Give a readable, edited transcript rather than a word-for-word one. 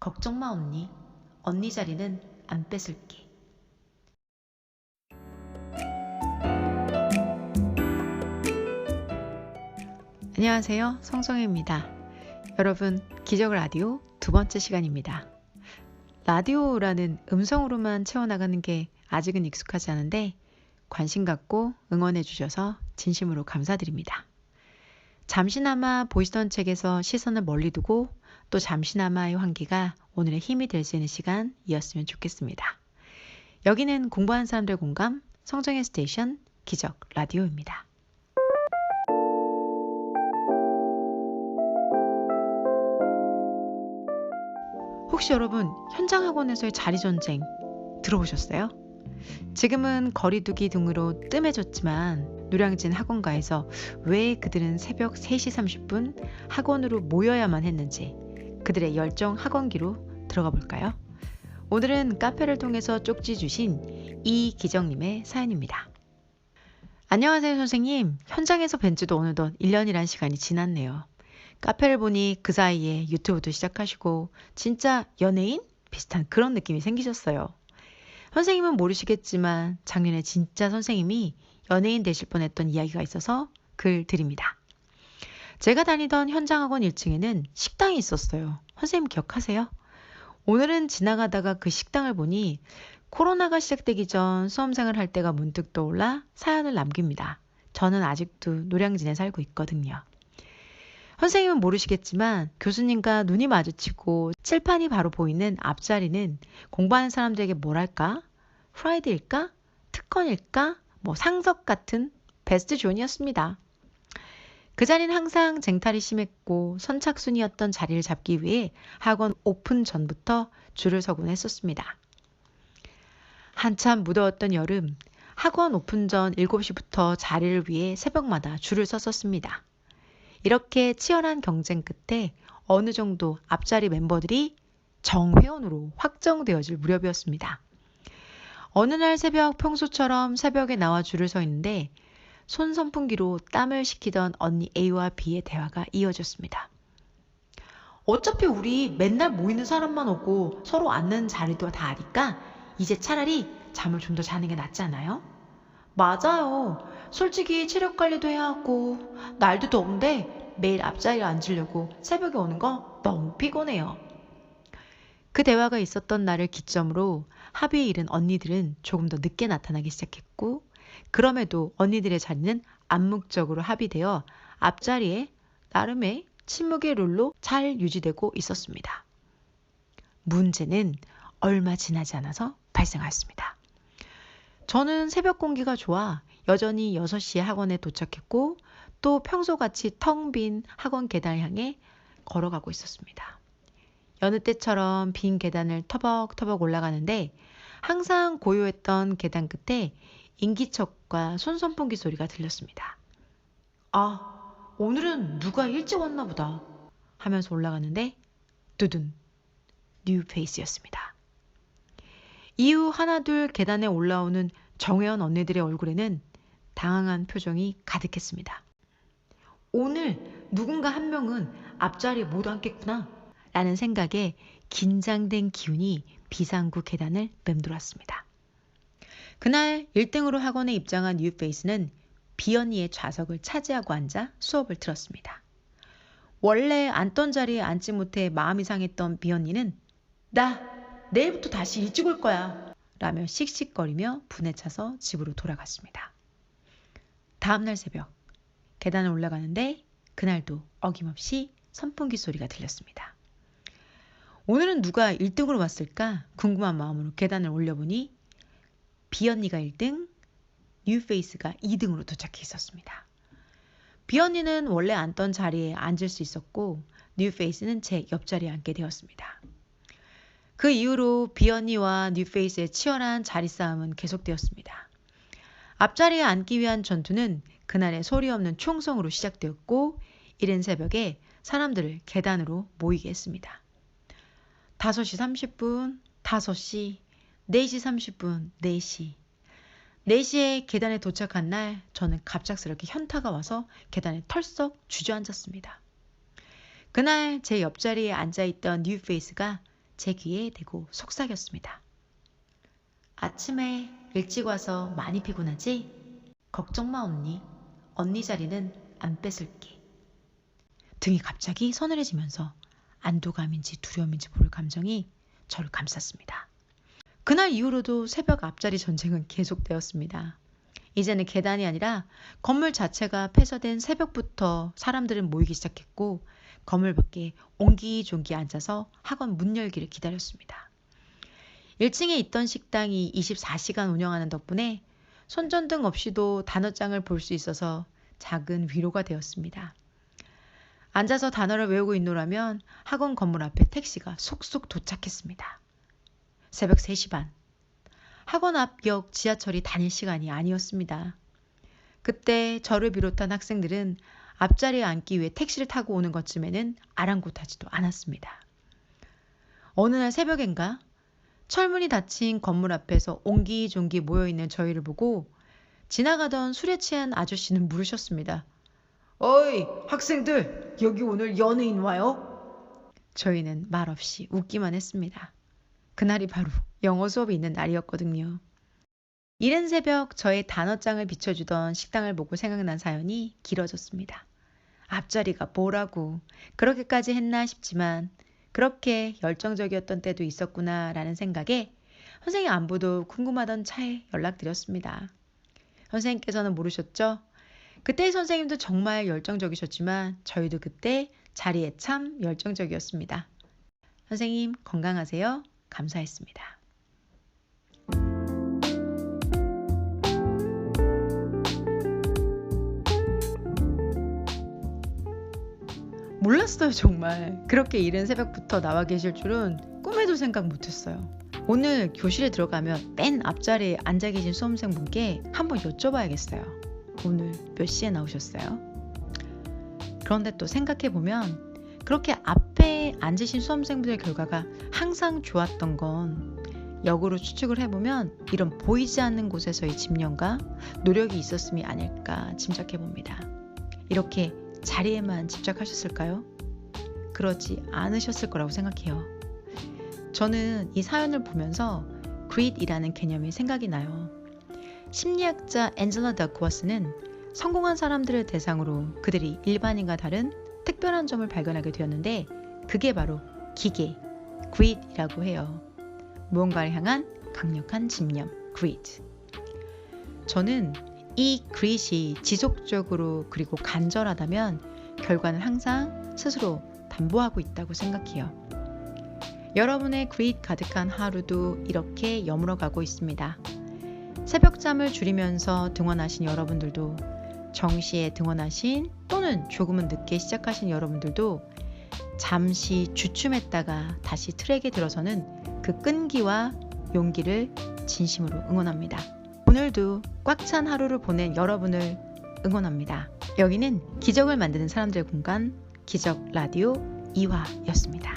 걱정 마, 언니. 언니 자리는 안 뺏을게. 안녕하세요. 성성입니다. 여러분, 기적 라디오 두 번째 시간입니다. 라디오라는 음성으로만 채워나가는 게 아직은 익숙하지 않은데 관심 갖고 응원해 주셔서 진심으로 감사드립니다. 잠시나마 보시던 책에서 시선을 멀리 두고 또 잠시나마의 환기가 오늘의 힘이 될 수 있는 시간이었으면 좋겠습니다. 여기는 공부하는 사람들 공감, 성정의 스테이션, 기적 라디오입니다. 혹시 여러분 현장학원에서의 자리전쟁 들어보셨어요? 지금은 거리두기 등으로 뜸해졌지만 노량진 학원가에서 왜 그들은 새벽 3시 30분 학원으로 모여야만 했는지 그들의 열정 학원기로 들어가 볼까요? 오늘은 카페를 통해서 쪽지 주신 이기정님의 사연입니다. 안녕하세요 선생님. 현장에서 뵌 지도 어느덧 1년이란 시간이 지났네요. 카페를 보니 그 사이에 유튜브도 시작하시고 진짜 연예인? 비슷한 그런 느낌이 생기셨어요. 선생님은 모르시겠지만 작년에 진짜 선생님이 연예인 되실 뻔했던 이야기가 있어서 글 드립니다. 제가 다니던 현장학원 1층에는 식당이 있었어요. 선생님 기억하세요? 오늘은 지나가다가 그 식당을 보니 코로나가 시작되기 전 수험생을 할 때가 문득 떠올라 사연을 남깁니다. 저는 아직도 노량진에 살고 있거든요. 선생님은 모르시겠지만 교수님과 눈이 마주치고 칠판이 바로 보이는 앞자리는 공부하는 사람들에게 뭐랄까? 프라이드일까? 특권일까? 상석 같은 베스트 존이었습니다. 그 자리는 항상 쟁탈이 심했고 선착순이었던 자리를 잡기 위해 학원 오픈 전부터 줄을 서곤 했었습니다. 한참 무더웠던 여름, 학원 오픈 전 7시부터 자리를 위해 새벽마다 줄을 섰었습니다. 이렇게 치열한 경쟁 끝에 어느 정도 앞자리 멤버들이 정회원으로 확정되어질 무렵이었습니다. 어느 날 새벽 평소처럼 새벽에 나와 줄을 서 있는데 손 선풍기로 땀을 식히던 언니 A와 B의 대화가 이어졌습니다. 어차피 우리 맨날 모이는 사람만 오고 서로 앉는 자리도 다 아니까 이제 차라리 잠을 좀 더 자는 게 낫지 않아요? 맞아요. 솔직히 체력 관리도 해야 하고 날도 더운데 매일 앞자리에 앉으려고 새벽에 오는 거 너무 피곤해요. 그 대화가 있었던 날을 기점으로 합의에 이른 언니들은 조금 더 늦게 나타나기 시작했고 그럼에도 언니들의 자리는 암묵적으로 합의되어 앞자리에 나름의 침묵의 룰로 잘 유지되고 있었습니다. 문제는 얼마 지나지 않아서 발생하였습니다. 저는 새벽 공기가 좋아 여전히 6시에 학원에 도착했고 또 평소같이 텅 빈 학원 계단을 향해 걸어가고 있었습니다. 여느 때처럼 빈 계단을 터벅터벅 올라가는데 항상 고요했던 계단 끝에 인기척과 손선풍기 소리가 들렸습니다. 아, 오늘은 누가 일찍 왔나 보다 하면서 올라가는데 두둔, 뉴페이스였습니다. 이후 하나둘 계단에 올라오는 정회원 언니들의 얼굴에는 당황한 표정이 가득했습니다. 오늘 누군가 한 명은 앞자리에 못 앉겠구나 라는 생각에 긴장된 기운이 비상구 계단을 맴돌았습니다. 그날 1등으로 학원에 입장한 뉴페이스는 비언니의 좌석을 차지하고 앉아 수업을 들었습니다. 원래 앉던 자리에 앉지 못해 마음이 상했던 비언니는 나 내일부터 다시 일찍 올 거야 라며 씩씩거리며 분에 차서 집으로 돌아갔습니다. 다음날 새벽 계단을 올라가는데 그날도 어김없이 선풍기 소리가 들렸습니다. 오늘은 누가 1등으로 왔을까 궁금한 마음으로 계단을 올려보니 비언니가 1등, 뉴페이스가 2등으로 도착해 있었습니다. 비언니는 원래 앉던 자리에 앉을 수 있었고 뉴페이스는 제 옆자리에 앉게 되었습니다. 그 이후로 비언니와 뉴페이스의 치열한 자리 싸움은 계속되었습니다. 앞자리에 앉기 위한 전투는 그날의 소리 없는 총성으로 시작되었고 이른 새벽에 사람들을 계단으로 모이게 했습니다. 5시 30분, 5시, 4시 30분, 4시. 4시에 계단에 도착한 날 저는 갑작스럽게 현타가 와서 계단에 털썩 주저앉았습니다. 그날 제 옆자리에 앉아있던 뉴페이스가 제 귀에 대고 속삭였습니다. 아침에 일찍 와서 많이 피곤하지? 걱정 마 언니. 언니 자리는 안 뺏을게. 등이 갑자기 서늘해지면서 안도감인지 두려움인지 모를 감정이 저를 감쌌습니다. 그날 이후로도 새벽 앞자리 전쟁은 계속되었습니다. 이제는 계단이 아니라 건물 자체가 폐쇄된 새벽부터 사람들은 모이기 시작했고 건물 밖에 옹기종기 앉아서 학원 문 열기를 기다렸습니다. 1층에 있던 식당이 24시간 운영하는 덕분에 손전등 없이도 단어장을 볼 수 있어서 작은 위로가 되었습니다. 앉아서 단어를 외우고 있노라면 학원 건물 앞에 택시가 속속 도착했습니다. 새벽 3시 반. 학원 앞역 지하철이 다닐 시간이 아니었습니다. 그때 저를 비롯한 학생들은 앞자리에 앉기 위해 택시를 타고 오는 것쯤에는 아랑곳하지도 않았습니다. 어느 날 새벽엔가 철문이 닫힌 건물 앞에서 옹기종기 모여있는 저희를 보고 지나가던 술에 취한 아저씨는 물으셨습니다. 어이 학생들, 여기 오늘 연예인 와요? 저희는 말없이 웃기만 했습니다. 그날이 바로 영어 수업이 있는 날이었거든요. 이른 새벽 저의 단어장을 비춰주던 식당을 보고 생각난 사연이 길어졌습니다. 앞자리가 뭐라고 그렇게까지 했나 싶지만 그렇게 열정적이었던 때도 있었구나 라는 생각에 선생님 안부도 궁금하던 차에 연락드렸습니다. 선생님께서는 모르셨죠? 그때의 선생님도 정말 열정적이셨지만 저희도 그때 자리에 참 열정적이었습니다. 선생님 건강하세요. 감사했습니다. 몰랐어요 정말. 그렇게 이른 새벽부터 나와 계실 줄은 꿈에도 생각 못했어요. 오늘 교실에 들어가면 맨 앞자리에 앉아 계신 수험생분께 한번 여쭤봐야겠어요. 오늘 몇 시에 나오셨어요? 그런데 또 생각해보면 그렇게 앞에 앉으신 수험생분의 결과가 항상 좋았던 건 역으로 추측을 해보면 이런 보이지 않는 곳에서의 집념과 노력이 있었음이 아닐까 짐작해봅니다. 이렇게 자리에만 집착하셨을까요? 그러지 않으셨을 거라고 생각해요. 저는 이 사연을 보면서 greed이라는 개념이 생각이 나요. 심리학자 앤젤라 더크워스는 성공한 사람들을 대상으로 그들이 일반인과 다른 특별한 점을 발견하게 되었는데 그게 바로 기계, greed이라고 해요. 무언가를 향한 강력한 집념, greed. 저는 이 greed이 지속적으로 그리고 간절하다면 결과는 항상 스스로 담보하고 있다고 생각해요. 여러분의 greed 가득한 하루도 이렇게 여물어가고 있습니다. 새벽잠을 줄이면서 등원하신 여러분들도, 정시에 등원하신 또는 조금은 늦게 시작하신 여러분들도 잠시 주춤했다가 다시 트랙에 들어서는 그 끈기와 용기를 진심으로 응원합니다. 오늘도 꽉 찬 하루를 보낸 여러분을 응원합니다. 여기는 기적을 만드는 사람들의 공간 기적 라디오 2화였습니다.